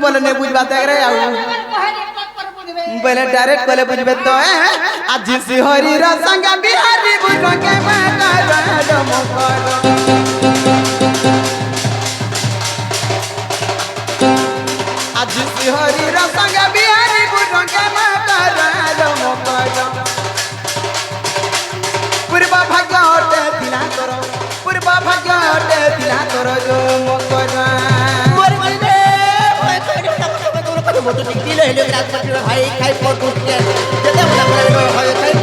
बोले नहीं बुझबा देख रे आउ बोले डायरेक्ट बोले बुझबे तो आज सिहरी रा संग बिहारी बुझ के मकर मकर आज सिहरी रा संग बिहारी बुझ के मकर मकर पूर्व भाग्य ओटे दिला करो पूर्व भाग्य ओटे दिला करो जो मकर मर गए भाई मोटो टिकटी ले ले रात पट्टी भाई खाई फोटो के जते बड़ा बड़ा भाई खाई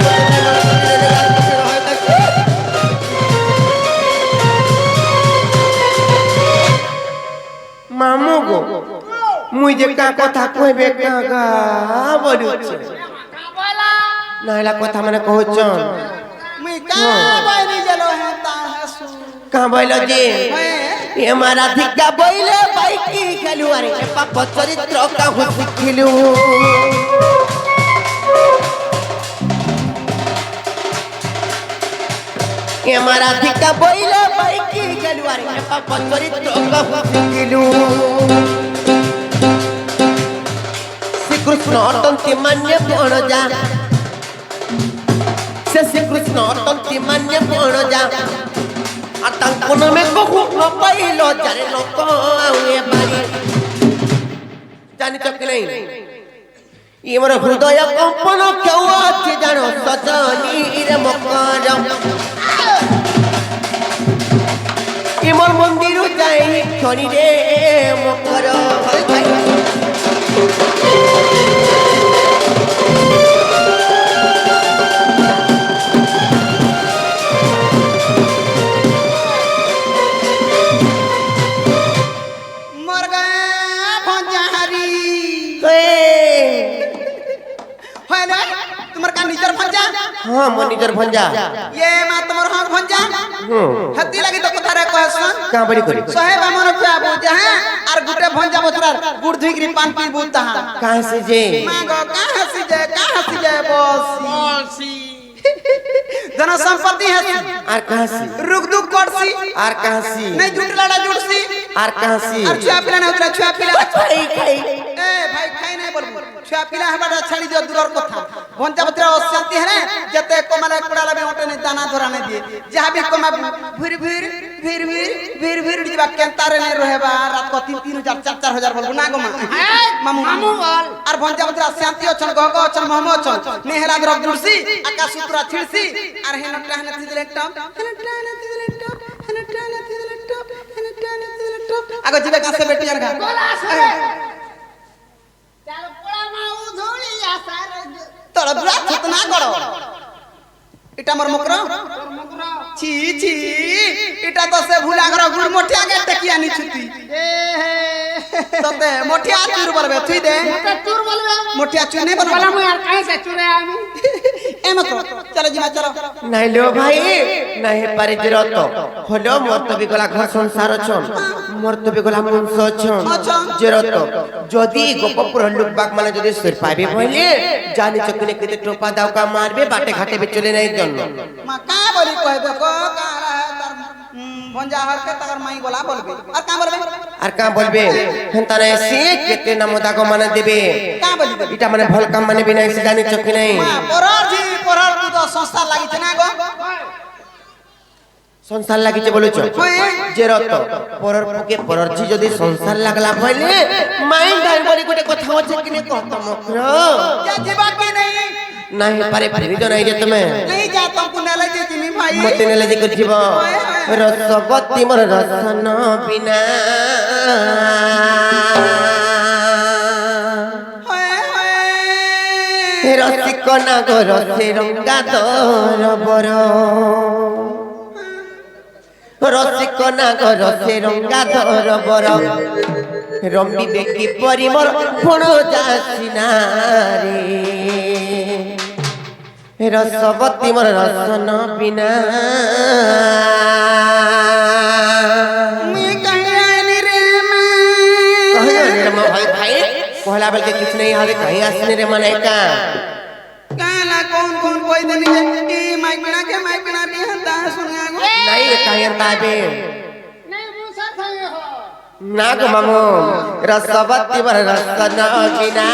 मामू गो मुई जे का कथा कहबे का गा बडुछ नाइला कथा माने कहछ मुई का बाइनी जलो है ता हसु का बोलो जी ये मारा धिक्का बोले बाइक की खेलू अरे पाप चरित्र का हो सिखलू ये मारा धिक्का बोले बाइक की खेलू अरे पाप चरित्र का हो सिखलू श्री कृष्ण अटंती मान्य बण जा श्री कृष्ण अटंती मान्य बण जा आतंकन में बहु न पाइलो जाने लोक आउए बारी जानि तो कि नहीं ये मोर हृदय कंपन क्यों अछि जानो सजनी रे मकर ये मोर मंदिर जाई खनी रे मकर हाँ मनिजर भंजा ये मां तमर हां भंजा हत्ती लगी तो कथा रे कहसन का बड़ी करी साहेब हमर पे बुझा है और गुटे भंजा बसरा गुड़ धुइकरी पान पी बुता काहे से जे मां गो काहे से जे बसी जन संपत्ति है आर कहां से रुक दुख करसी आर कहां से नहीं झूठ लड़ा जुड़सी आर कहां से और छुआ पिला नहीं उतरा छुआ पिला खाई खाई ए भाई खाई नहीं बोल छुआ पिला हमारा छाड़ी दियो दूर कथा भंजा बतरा शांति है ना जते को माने कुड़ाला भी ओटे नहीं दाना धरा नहीं दिए जहां भी को मा भीर दिबा केंतारे नहीं रहेबा रात को 3-3000 4-4000 बोल ना गो मामू बोल और भंजा बतरा शांति अछन गगो अछन महमो अछन नेहरा द्रव जुड़सी आकाश सुतरा छिड़सी और हेनटा हेन तिदले टप आगो जीवे का से बेटी यार का चल पोड़ा मा उधोली आसार तोड़ दुरा छतना करो इटा मोर मकर छी छी इटा तो से भूला घर गुड़ मोठिया के टकिया नी छुती ए तते मोठिया चूर बोलबे थुई दे मते चूर बोलबे मोठिया चूर नहीं बोलबे बोला मु यार काहे से चूरे आमी ए मत चलो जीवा चलो नहीं लो भाई नहीं पारे जरत होलो मोर तो बिगला घर संसार छन मोर तो बिगला मुंस छन जरत जदी गोपपुर लोक बाग माने जदी सिर पाबे भइले जानि चकने केते टोपा दाव का मारबे बाटे घाटे बे चले नहीं जन मा का बोली कहबे को कारा तार भंजा हर के तार माई बोला बोलबे और का बोलबे हंता नहीं से केते नाम दागो माने देबे का बोलबे इटा माने भल काम माने बिना से जानि चकने नहीं पोरर तू तो संस्था लागि छ ना गो संसार लागि जे बोलुछ जेरत परर पुके परर जी जदी संसार लागला भइले माई गाय बोली गोटे कथा होछ कि ने कहत मकर जा जीवा के नहीं पारे फिर जो नहीं जे तुम्हें नहीं जा तुमको नेले जे जिमी भाई मते नेले जे कर जीव रसवती मोर रसन बिना रसिक नागर से रंगा दर बर रसिक नागर से रंगा दर बर रंबी बेकी परी मोर फण जासिना रे रसवती मोर रसन बिना कहला बेल के कुछ नहीं आवे कहीं आसने रे मने का काला कौन कौन कोई दिन के माइक बिना भी हंता सुनिया गो नहीं कहीं ताबे नहीं मुसा थाए हो নাগ মামু রসবতী বর রসন বিনা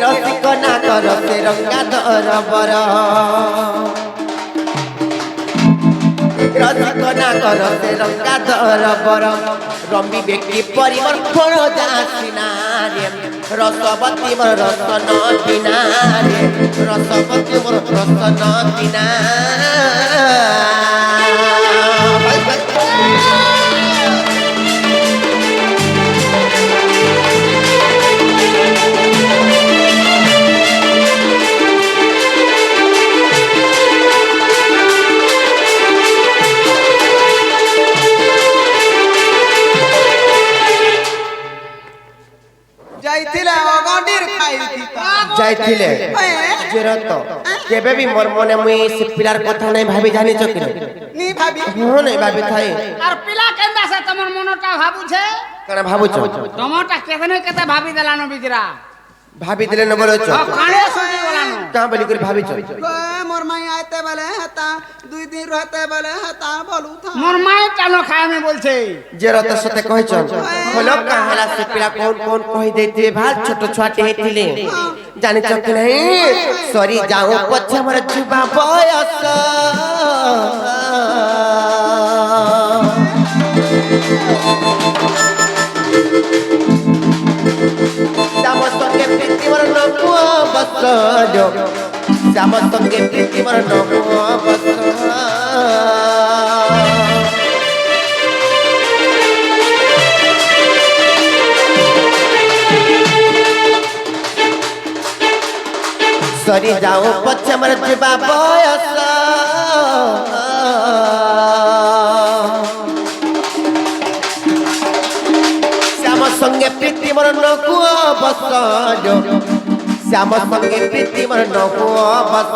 রসিক নাগ রসে রঙ্গা ধর বর রসিক নাগ রসে রঙ্গা ধর বর রমি ব্যক্তি পরিবর্তন যাসিনারে রসবতী মোর রসন বিনারে রসবতী মোর রসন বিনা যাইছিলে অগডির খাইতি যাইছিলে জেরত কেবে বি মোর মনে মুই সে পিলার কথা নাই ভাবি জানিছ কি নি ভাবি হ্যাঁ নাই ভাবি থাই আর পিলা কেন্দা সে তোমার মনটা ভাবুছে কানা ভাবুছ তোমারটা কেতনে কেতে ভাবি দেলানো বিজরা ভাবি দিলে ন বলছ কানে শুনি গলানো কা বলি করে ভাবিছ মোর মাই আইতে বলে হেতা 2 দিন রহতে বলে হেতা বলু থা মোর মায়ের টানো খায় আমি বলছে জেরত সাথে কইছ হলো কাহলা সে পিলা কোন কোন কই দেইতে ভাল ছোট ছোটে হেতিলে জানিছ কি নাই সরি যাও পছে মোর যুবা বয়স শ্যাম সঙ্গে প্রীতি মোর নকুয়া বস শ্যাম সঙ্গে প্রীতি মোর নকুয়া বস সরি যাও পছে মোর যুবা বয়স শ্যাম সঙ্গে প্রীতি মোর নকুয়া বস শ্যাম সঙ্গে প্রীতি মোর নকুয়া বস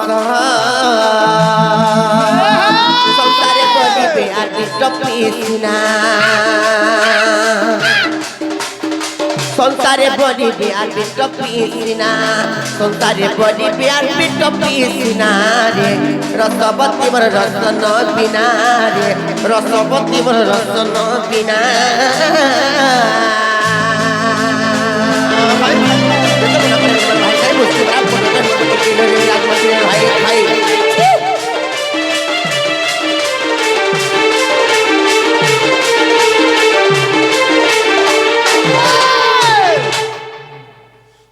সংসারে বলিবে আর টপিসনা সংসারে বলিবে আর টপিসনা সংসারে বলিবে আর টপিসনা রে রসবতী মোর রসন বিনা রে রসবতী মোর রসন বিনা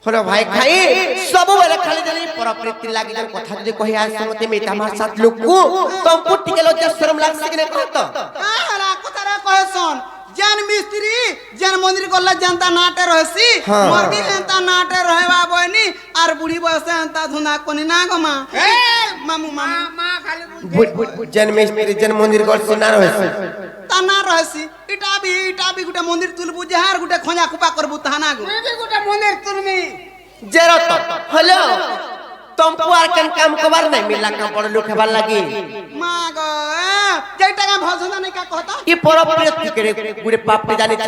হলো ভাই খাই সবু বেলা খালি জানি পরপ্রীতি লাগি জানি কথা যদি কহি আস মতে মে তামার সাথ লোকু তমপু টিকে লজ্জা শরম লাগছে কি না কত আহলা কথারে কহসন জান মিস্ত্রি জান মন্দির গল্লা জানতা নাটে রহসি মোর বি হেনতা নাটে রহবা বনি আর বুড়ি বয়সে হেনতা ধুনা কোনি না গো মা মামু মামু মা খালি বলছে জন মিস্ত্রি জন মন্দির গড়ছে না রহছে তা না রহসি ইটা বি গুটে মন্দির তুলবু যাহার গুটে খঞ্জা কুপা করবু তা না গো তুই বি গোটা মনের তুলমি জেরত হলো তমপু আর কেন কাম কবার নাই মিলা কাম পড় লোক হেবার লাগি মা গো যেটা কা ভজনা নাই কা কহতা ই পরপ্রীতি করে গুড়ে পাপে জানি ছ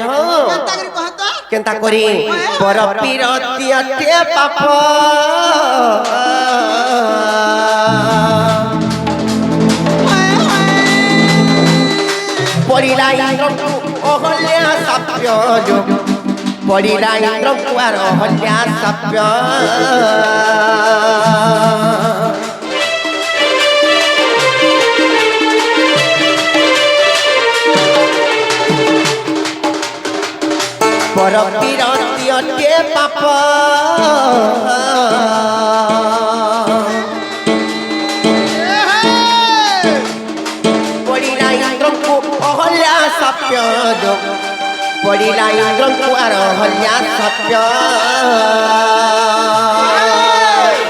কেনতা করি কহতা কেনতা করি পরপ্রীতি অতে পাপ পড়িলা ইন্দ্রকু অহল্যা সাপ্য যোগ পড়িলা ইন্দ্রকু আর অহল্যা সাপ্য পরপ্রীতি অতে পাপ পড়িলা ইন্দ্রকু অহল্যা সাপ্য যোগ পড়িলা ইন্দ্রকু আর অহল্যা সাপ্য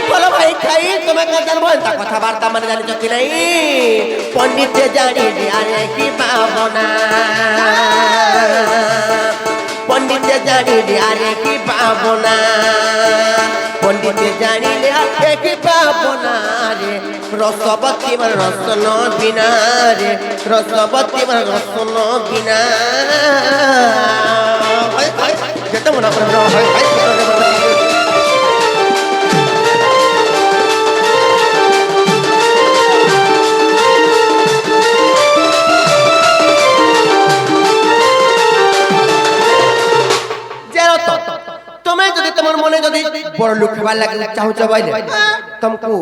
বলো ভাই খাই তুমি কা জানবো তা কথাবার্তা মানে জানিছ কি নাই পণ্ডিতে জানি আরে কি পাবনা পণ্ডিতে জানিলে আরে কি পাবনা পণ্ডিতে জানিলে আরে কি পাবনা রে রসবতী মোর রসন বিনা রে রসবতী মোর রসন বিনা যেতে মনে করে बड़ लोग खबर लगे चाहू चबाइले तुमको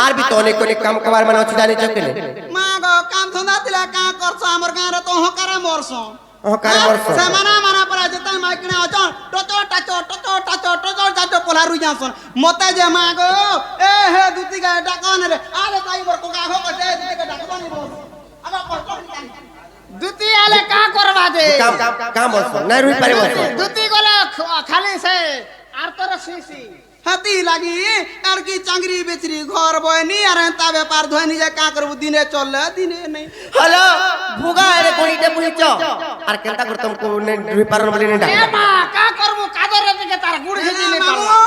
आर भी तो अनेक अनेक काम कबार मन अछि जानि चकने मागो काम धंधा दिला का करछ हमर गां रे तो हकारे मरसो हकारे मरसो से मना परा जता माइकने अचन टचो टाचो पोला रुई जासन मते जे मागो ए हे दुती का डाकन रे आले ताई बर को गाहो कटे दुती का डाकबानी रोस आगा पटो দুতি আলে কা করবা দে काम मरसो नै रुई पारे मरसो দুতি গলে খালি সে আর তোর সিসি हाथी लगी यार की चांगरी बेचरी घर बहनी यार ता व्यापार धोनी जे का करबू दिने चल दिने नहीं हेलो भुगा रे कोणीटे पुहिचो आर केनता कर तुमको ने रुई पारन बोली ने এ মা কা করবু কাদর রে के तार गुड़ हेजी ले पालो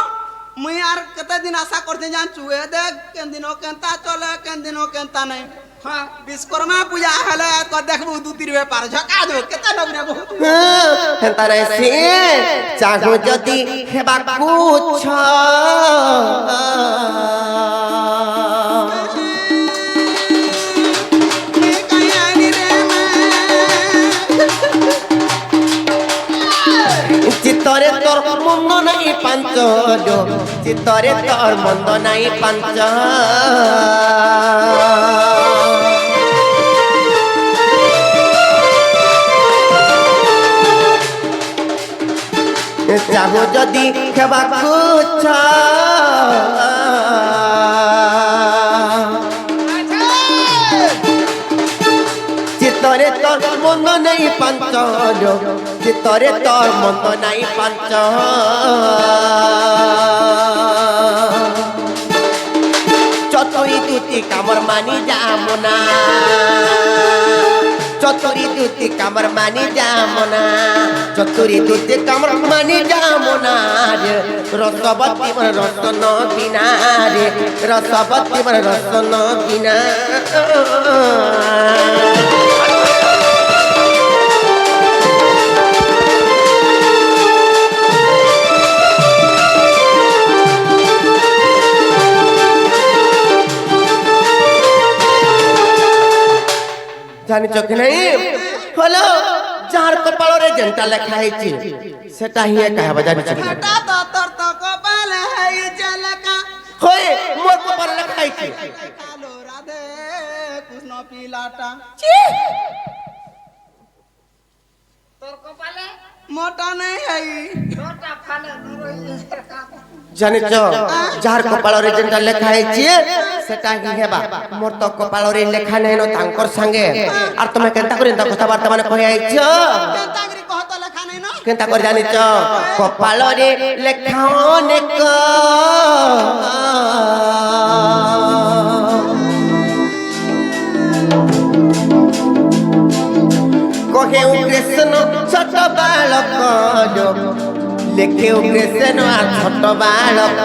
मुई यार कते दिन आशा करते जान चुए देख केन दिनो केनता चले केन दिनो केनता नहीं हां विश्वकर्मा पूजा हले को देखबू दू तीर व्यापार झका दो केते नबरे बहुत हेनता रे से चाहू जदी हेबा कुछ चित्तरे तोर मन्द नहीं पांच चित्तरे तोर मन्द नहीं पांच चाहू जदि खेबा कुछ चित्तरे तोर मन्द नहीं पांच चित्तरे तोर मन्द नहीं पांच चतुरी दुती कामर मानी जामुना चतुरी दुती कामर मानी जामुना चतुरी दुती कामर मानी जामुना रे रसवती मन रस न बिना रे रसवती मन रस न बिना जानि चक नहीं हेलो जार कपाल रे जेंटा लेखा हैछि सेटा ही कहबा जानि चक बेटा तो तोर तो कपाल है जलका होय मोर कपाल लेखा हैछि कालो राधे कृष्ण पीलाटा তোর কপালে मोटा नहीं है ছোটা ফালে ধরই जानि च जार कपाल रे जेंटा लेखा हैछि सेटा ही हेबा मोर तो कपाल रे लेखा नै न तांकर संगे आर तमे केनता करि ता कथा वार्ता माने कहि आइछ केतागरी कहत लेखा नहीं ना केनता कर जानि च कपाल रे लेखा अनेक कहे कृष्ण छोट बालक लेखे कृष्ण आ छोट बालक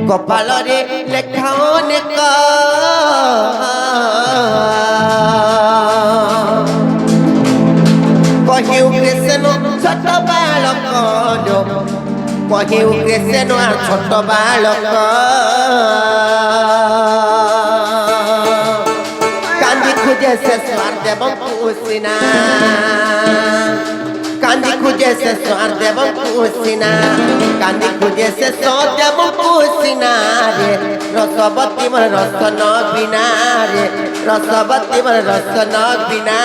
कपाल रे लेखा अनेक कहे कृष्ण छोट बालक कहे कृष्ण आ छोट बालक कांदी खुजे से स्वार देव कुसिना कांदी खुजे से स्वार देव कुसिना कांदी खुजे से सो देव कुसिना रे रसवती मन रस न बिना रे रसवती मन रस न बिना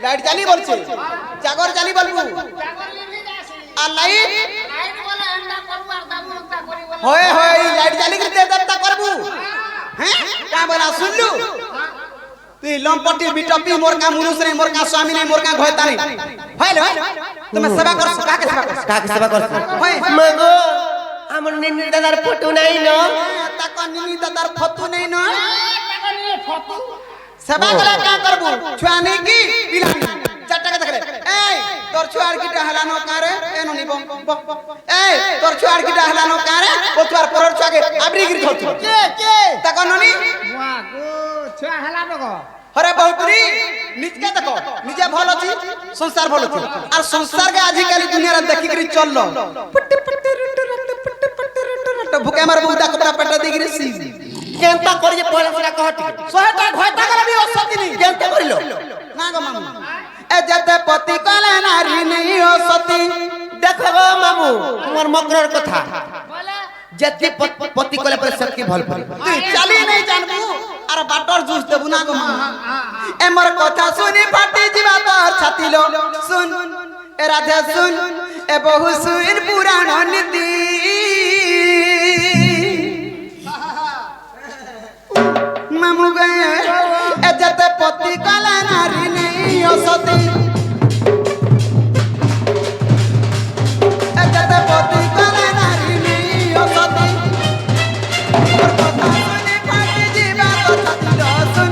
लाइट जाली बोलছে জাগর জালি বলবু আর লাইট হয় হয় লাইট জালি করে দেবতা করবু হ্যাঁ কা বলা শুনলু তুই লম্পটি বিটপি মোর কা মুনুষ রে মোর কা স্বামী নে মোর কা ঘয়তা নে হইল তুমি সেবা করছ কাকে সেবা করছ হয় মগো আমার নিনি দাদার ফটো নাই ন তাক নিনি দাদার ফটো নাই ন ফটো সেবা কলে কা করবু ছুয়া নেই কি পিলানি চারটাকে দেখরে এই তোর ছুয়ার কিটা হেলানো কারে এনো নিব এই তোর ছুয়ার কিটা হেলানো কারে ও ছুয়ার পরর ছুয়াকে আবরি গিরি ধরছ কে তা ননি বুয়া গো ছুয়া হেলা নগো হরে বহুপুরি নিজকে দেখো নিজে ভাল আছি সংসার ভাল আছে আর সংসারকে আজকালি দুনিয়ার দেখি করি চললো ভুকে মার বুদা কপড়া পেটা দিগিরি সি কেনতা করি যে পয়লা সেটা কহটি শহেটা ঘয়টা করে বি অসতি নি কেনতা করিল না গো মামু এ যেতে পতি কলে নারী নেই অসতি দেখো গো মামু তোমার মকরর কথা বলে যেতে পতি কলে পরে সবকি ভাল পাই তুই চালি নাই জানবু আর বাটর জুস দেবু না গো মামু এমর কথা শুনি ফাটি যিবা তোর ছাতিলো শুন এ রাধে শুন এ বহু শুন পুরাণ নীতি মামু গে এ যেতে পতি কলে নারী নেই অসতি এ যেতে পতি কলে নারী নেই অসতি ওর কথা শুনি ফাটি যিবা তোর ছাতিলো শুন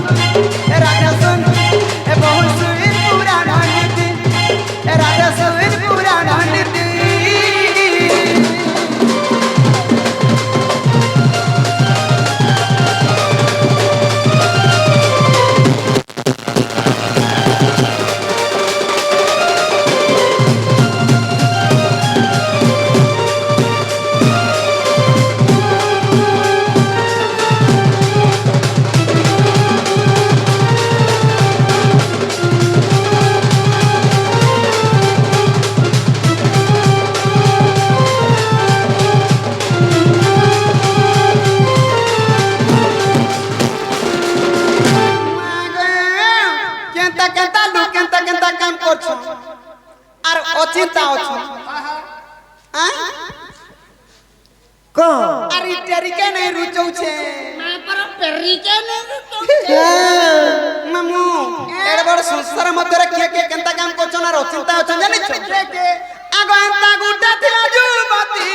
এ রাধে শুন এ বহু শুন পুরাণ নীতি এ রাধে শুন পুরাণ নীতি কেনতা কেনতা লু কেনতা কেনতা কাম করছ আর অচিন্তা অছ ক আর ইটারিকে নাই রুচৌছে না পর পেরিকে নে মামু এড় বড় সংসার মধ্যে কে কে কেনতা কাম করছ আর অচিন্তা অছ জানিছ আগ এন্তা গুটা থিলা যুবতী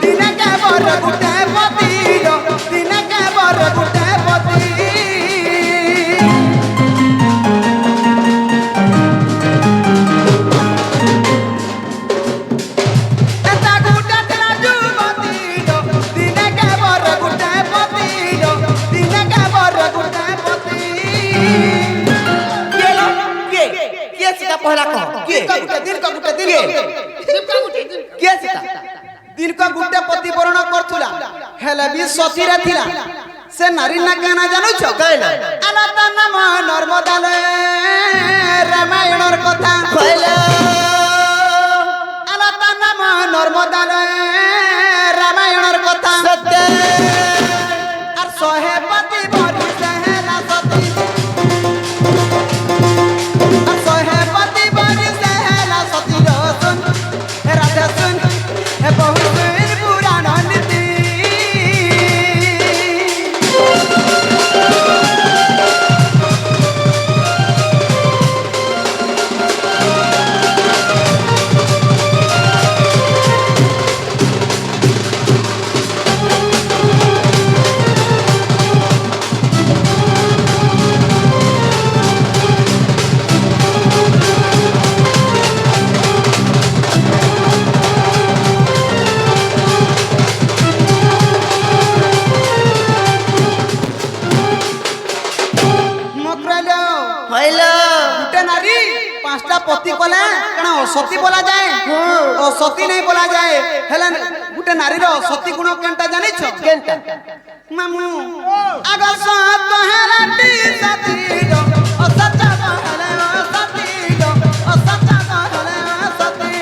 দিনে কে বর গুটে পতি দিনে কে বর গুটে পতি এন্তা গুটা থিলা যুবতী দিনে কে বর গুটে পতি দিনে কে বর গুটে পতি কে কে সেটা পয়লা কহ কে দিন ক গুটে দিন কে সেটা দিন ক গুটে পতি বরণ করথুলা হেলে বি সতীরে থিলা সে নারী না কেনা জানুছ কাই না আলাদা নাম নর্মদালে রামায়ণর কথা পয়লা আলাদা নাম নর্মদালে রামায়ণর কথা সত্য আর শহে পতি বরি সেহেলা সতী আর শহে পতি বরি সেহেলা সতী রসুন রাধে শুন হে বহু শুন পুরাণ নীতি মকরালো পয়লা গুটে নারী পাঁচটা পতি কলে কেন অসতী বলা যায় অসতী নাই বলা যায় হেলে গুটে নারীর সতী গুণ কেনটা জানিছ কেনটা মামু আগ সত হেলাটি সতী অসত হেলে অসতী অসত হেলে অসতী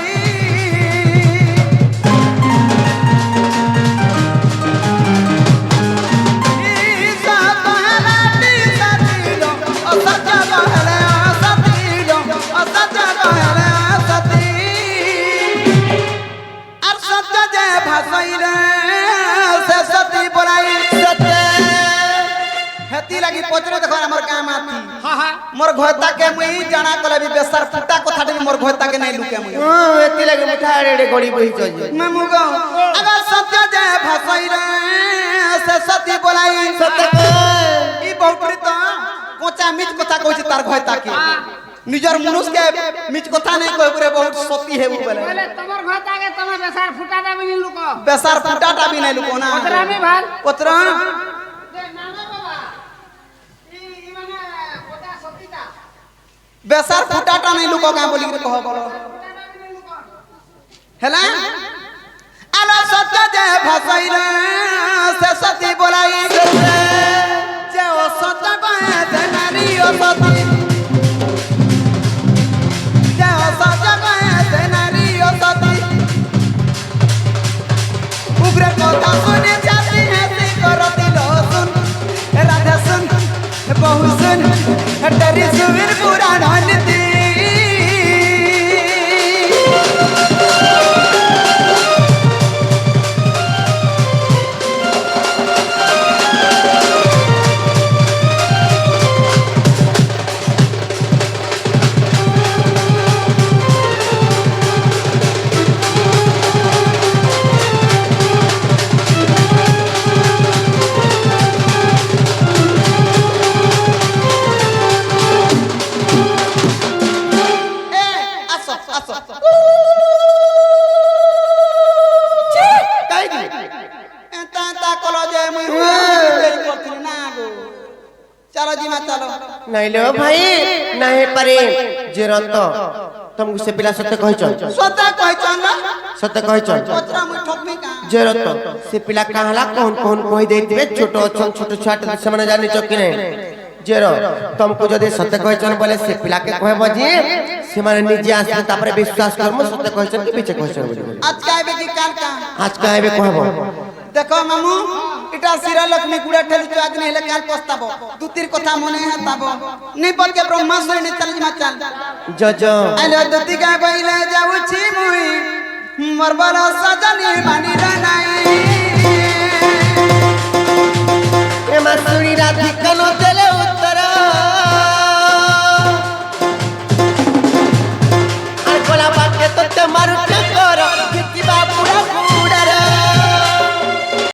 সত হেলাটি সতী অসত হেলে অসতী অসত হেলে অসতী আর সত্য যে ভাষাইলে সে সতী বলাই সত্য হেতি লাগি পচরে দেখো আমার গাঁ মাতি হা হা মোর ঘরতাকে মুই জানা কলে বি বেসার ফুটা কথাটি মোর ঘরতাকে নাই লুকে মুই এতি লাগে মুঠা এড়ে গড়ি বহি চল মামু গো আবার সত্য যে ভাষাইলে সে সতী বলাই সত্য ই বহুপুরি তো কোচা মিছ কথা কইছে তার ভয় তাকে নিজের মনুষ্যকে মিছ কথা নাই কই করে বহুত সতী হেবু বলে বলে তোমার ঘর তাকে তুমি বেসার ফুটাটা বিনি লুক বেসার ফুটাটা বি নাই লুকো না পত্রা আমি ভাল পত্রা যে নানা বাবা ই মানে ওটা সতীটা বেসার ফুটাটা নাই লুকো গাঁ বলি করে কহ বলো ফুটাটা বিনি লুক হেলা আলো সত্য যে ভাসাইলে সে সতী বলাই যে ও সত্য কয়ে যে নারী ও সতী যে ও সত্য কয়ে যে নারী ও সতী উগ্রে কথা শুনে যাতি হেসি করতি লসুন রাধা শুন বহু শুন ডরি সুবীর পুরাণ নীতি नहीं ले भाई नहीं पारे जे रत तुमको से पिला सत्य कहै छ सत्य कहै छ जे रत से पिला कहला कौन कौन कहि देतिबे छोटो छन छोटो छाट से माने जानि छ कि नहीं जे र तुमको जदि सत्य कहै छ बोले से पिला के कहबो जी से माने निजे आसे तापरे विश्वास करमु सत्य कहै छ कि पीछे कहै छ आज कहबे कहबो देखो मामू इटा सिरा लक्ष्मी गुड़ा ठेली तो आज नहीं काल पस्ताबो दुतिर कथा मने हताबो नहीं बोल के ब्रह्मास्त्र ने चल मचाल जज आले दति का बइले जाऊ छी मुई मरबला सजनी